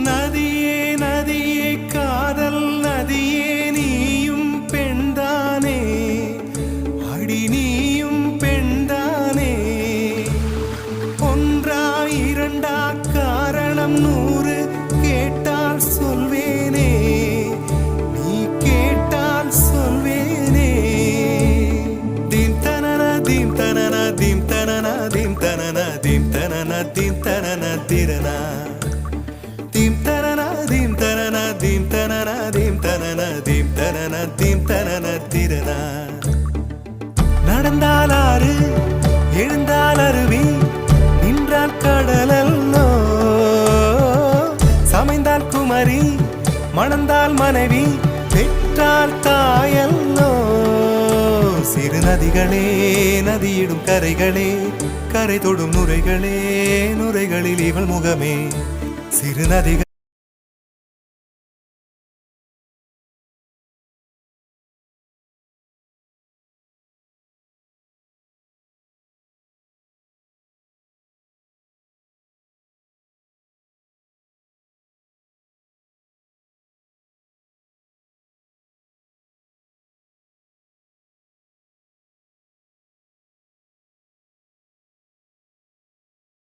நதியே நதியே காதல் நதியே நீயும் பெண்தானே அடி நீயும் பெண்தானே ஒன்றா இரண்டா காரணம் 100 கேட்டால் சொல்வேனே நீ கேட்டால் சொல்வேனே தீம் தனன தீம் தனன தீம் தனன தீம் தனன தீம் தனன தீம் தனன திரனா தீம் தனன தீம் தனன தீம் தனன தீம் தனன தீம் தனன தீம் தனன திரனா நடந்தால் ஆறு எழுந்தால் அருவி நின்றால் கடலல்லோ சமைந்தால் குமரி மணந்தால் மனைவி பெற்றால் தாயல்லோ சிறு நதிகளே நதியிடும் கரைகளே கரை தொடும் நுரைகளே நுரைகளில் இவள் முகமே சிறு நதிகள்